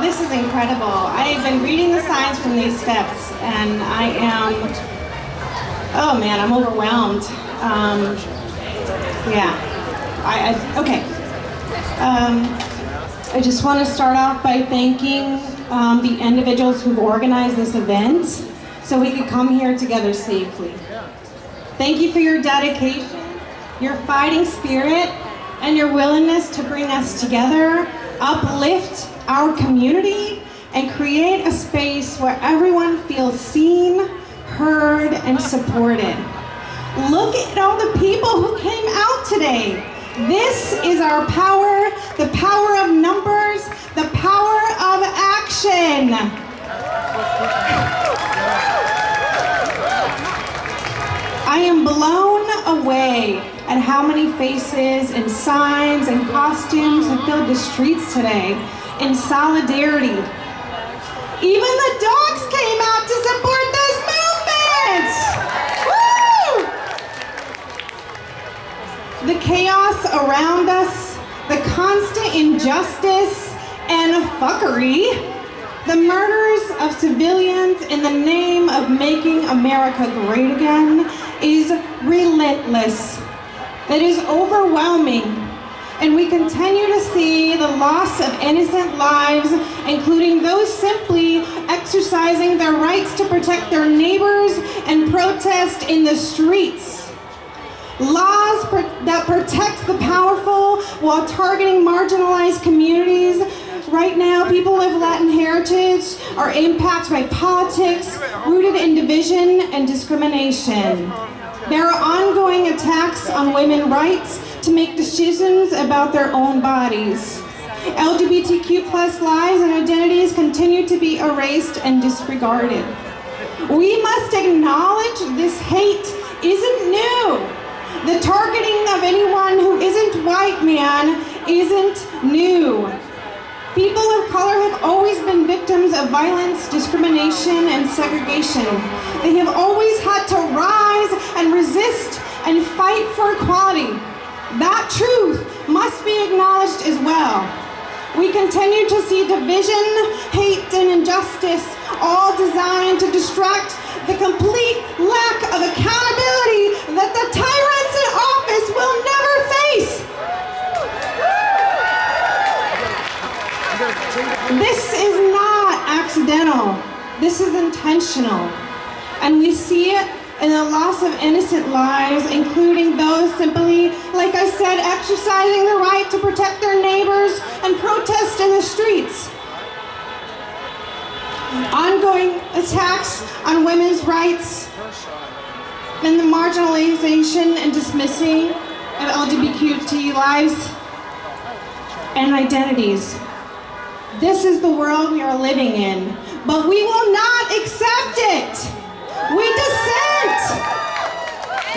this is incredible. I've been reading the signs from these steps, and I am, oh man, I'm overwhelmed. Okay. I just want to start off by thanking the individuals who've organized this event so we could come here together safely. Thank you for your dedication, your fighting spirit, and your willingness to bring us together, uplift our community, and create a space where everyone feels seen, heard, and supported. Look at all the people who came out today. This is our power, the power of numbers, the power of action. I am blown away at how many faces and signs and costumes have filled the streets today in solidarity. Even the dogs came out to support this movement! Woo! The chaos around us, the constant injustice and fuckery, the murders of civilians in the name of making America great again is relentless. It is overwhelming, and we continue to see the loss of innocent lives, including those simply exercising their rights to protect their neighbors and protest in the streets. Laws that protect the powerful while targeting marginalized communities. Right now, people of Latin heritage are impacted by politics rooted in division and discrimination. There are ongoing attacks on women's rights to make decisions about their own bodies. LGBTQ+ lives and identities continue to be erased and disregarded. We must acknowledge this hate isn't new. The targeting of anyone who isn't white man isn't new. People of color have always been victims of violence, discrimination, and segregation. They have always had to rise and resist and fight for equality. That truth must be acknowledged as well. We continue to see division, hate, and injustice, all designed to distract the complete lack of accountability that the tyrants in office will never face. This is not accidental. This is intentional. And we see it in the loss of innocent lives, including those simply, like I said, exercising the right to protect their neighbors and protest in the streets. Ongoing attacks on women's rights and the marginalization and dismissing of LGBTQ lives and identities. This is the world we are living in, but we will not accept it. We dissent.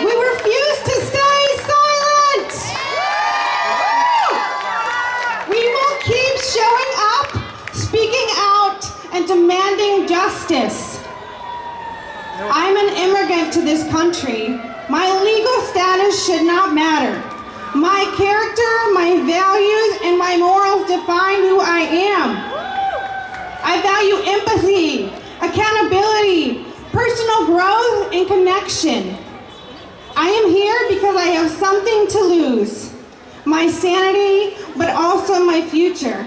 We refuse to stay silent. We will keep showing up, speaking out, and demanding justice. I'm an immigrant to this country. My legal status should not matter. My character, my values, and my morals define who I am. I value empathy, accountability, personal growth, and connection. I am here because I have something to lose. My sanity, but also my future.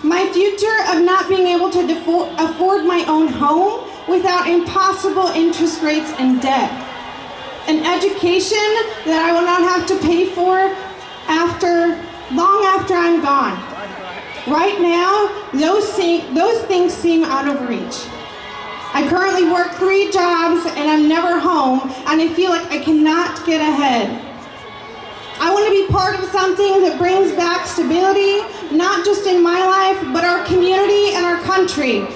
My future of not being able to afford my own home without impossible interest rates and debt. An education that I will not have to pay for long after I'm gone. Right now, those things seem out of reach. I currently work 3 jobs and I'm never home, and I feel like I cannot get ahead. I want to be part of something that brings back stability, not just in my life, but our community and our country.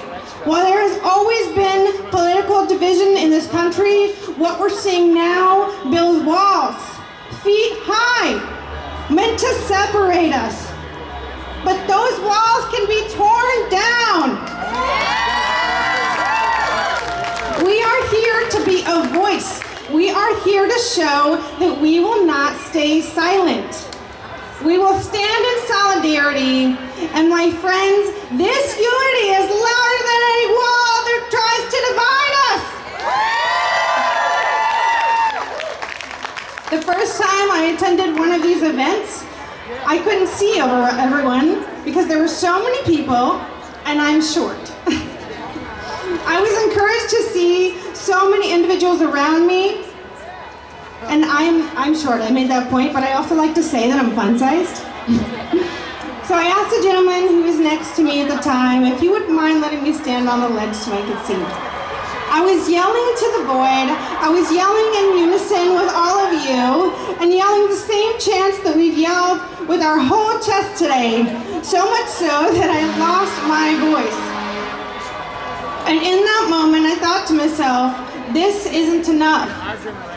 While there has always been political division in this country, what we're seeing now builds walls, feet high, meant to separate us. But those walls can be torn down. We are here to be a voice. We are here to show that we will not stay silent. We will stand in solidarity And my friends, this unity is louder than any wall that tries to divide us. The first time I attended one of these events, I couldn't see over everyone because there were so many people and I'm short. I was encouraged to see so many individuals around me, and I'm short, I made that point, but I also like to say that I'm fun-sized. So I asked the gentleman who was next to me at the time if he would mind letting me stand on the ledge so I could see. I was yelling to the void, I was yelling in unison with all of you, and yelling the same chants that we've yelled with our whole chest today, so much so that I lost my voice. And in that moment, I thought to myself, this isn't enough.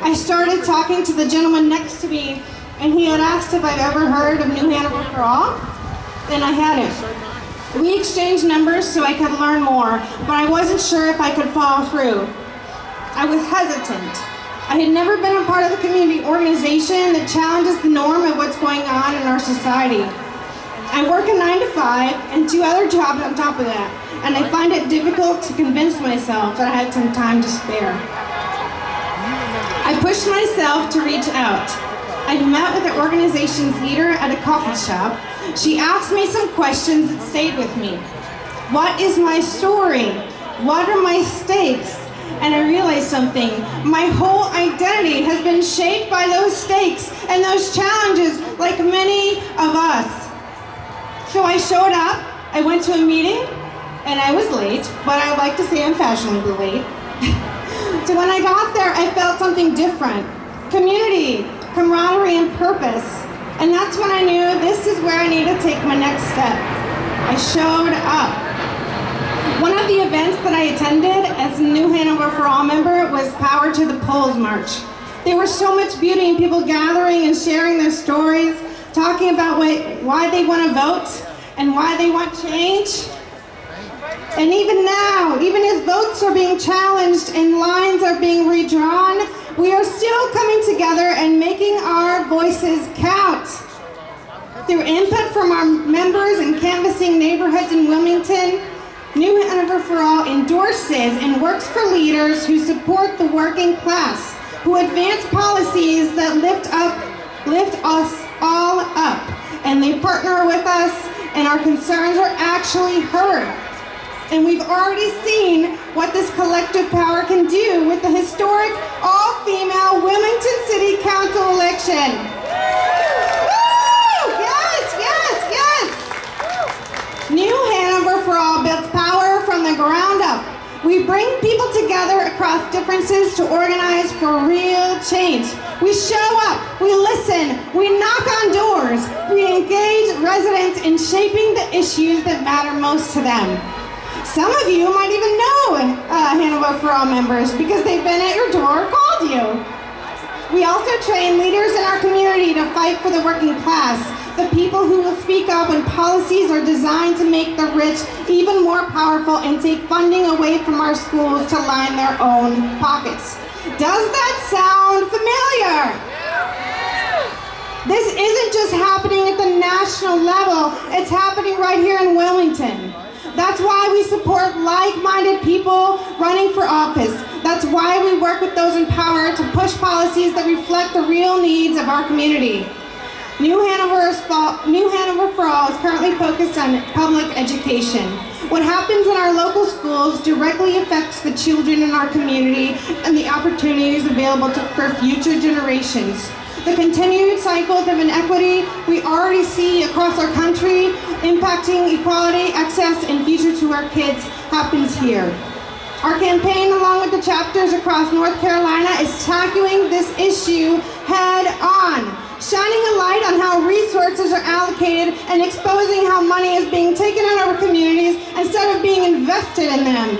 I started talking to the gentleman next to me, and he had asked if I've ever heard of New Hanover for All, and I hadn't. We exchanged numbers so I could learn more, but I wasn't sure if I could follow through. I was hesitant. I had never been a part of a community organization that challenges the norm of what's going on in our society. I work a 9 to 5 and 2 other jobs on top of that, and I find it difficult to convince myself that I had some time to spare. I pushed myself to reach out. I met with the organization's leader at a coffee shop. She asked me some questions that stayed with me. What is my story? What are my stakes? And I realized something. My whole identity has been shaped by those stakes and those challenges like many of us. So I showed up, I went to a meeting, and I was late, but I like to say I'm fashionably late. So when I got there, I felt something different. Community, camaraderie, and purpose. And that's when I knew this is where I need to take my next step. I showed up. One of the events that I attended as a New Hanover for All member was Power to the Polls March. There was so much beauty in people gathering and sharing their stories, talking about why they want to vote and why they want change. And even now, even as votes are being challenged and lines are being redrawn, we are still coming together and making our voices count. Through input from our members and canvassing neighborhoods in Wilmington, New Hanover for All endorses and works for leaders who support the working class, who advance policies that lift us all up, and they partner with us, and our concerns are actually heard. And we've already seen what this collective power can do with the historic all-female Wilmington City Council election. Woo! Yes, yes, yes! New Hanover for All builds power from the ground up. We bring people together across differences to organize for real change. We show up, we listen, we knock on doors, we engage residents in shaping the issues that matter most to them. Some of you might even know Hanover for All members because they've been at your door or called you. We also train leaders in our community to fight for the working class, the people who will speak up when policies are designed to make the rich even more powerful and take funding away from our schools to line their own pockets. Does that sound familiar? This isn't just happening at the national level, it's happening right here in Wilmington. That's why we support like-minded people running for office. That's why we work with those in power to push policies that reflect the real needs of our community. New Hanover for All is currently focused on public education. What happens in our local schools directly affects the children in our community and the opportunities available for future generations. The continued cycles of inequity we already see across our country impacting equality, access, and future to our kids happens here. Our campaign, along with the chapters across North Carolina, is tackling this issue head on, shining a light on how resources are allocated and exposing how money is being taken out of our communities instead of being invested in them.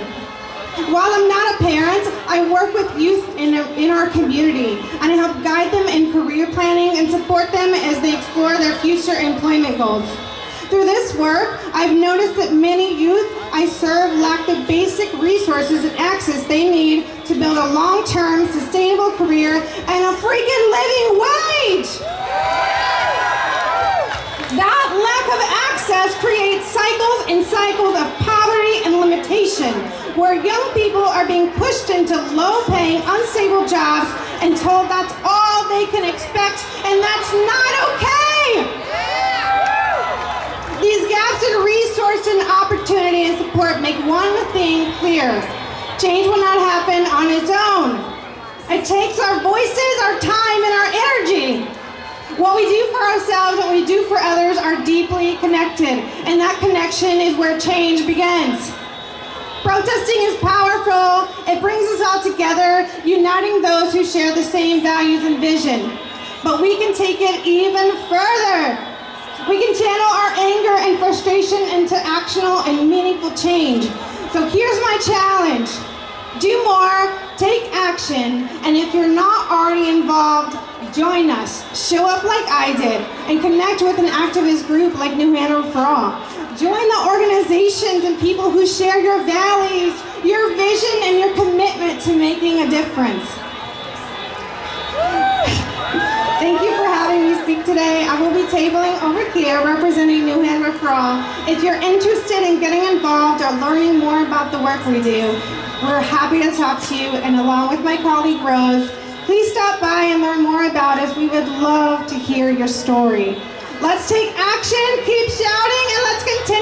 While I'm not a parent, I work with youth in our community, and I help guide them in career planning and support them as they explore their future employment goals. Through this work, I've noticed that many youth I serve lack the basic resources and access they need to build a long-term, sustainable career and a freaking living wage! That lack of access creates creates cycles and cycles of poverty and limitation, where young people are being pushed into low-paying, unstable jobs and told that's all they can expect, and that's not okay! These gaps in resource and opportunity and support make one thing clear. Change will not happen on its own. It takes our voices, our time, and our energy. What we do for ourselves and what we do for others are deeply connected, and that connection is where change begins. Protesting is powerful. It brings us all together, uniting those who share the same values and vision. But we can take it even further. We can channel our anger and frustration into actionable and meaningful change. So here's my challenge. Do more, take action, and if you're not already involved, join us. Show up like I did, and connect with an activist group like New Hanover for All. Join the organizations and people who share your values, your vision, and your commitment to making a difference. Thank you for having me speak today. I will be tabling over here representing New Hanover for All. If you're interested in getting involved or learning more about the work we do, we're happy to talk to you, and along with my colleague Rose, please stop by and learn more about us. We would love to hear your story. Let's take action, keep shouting, and let's continue.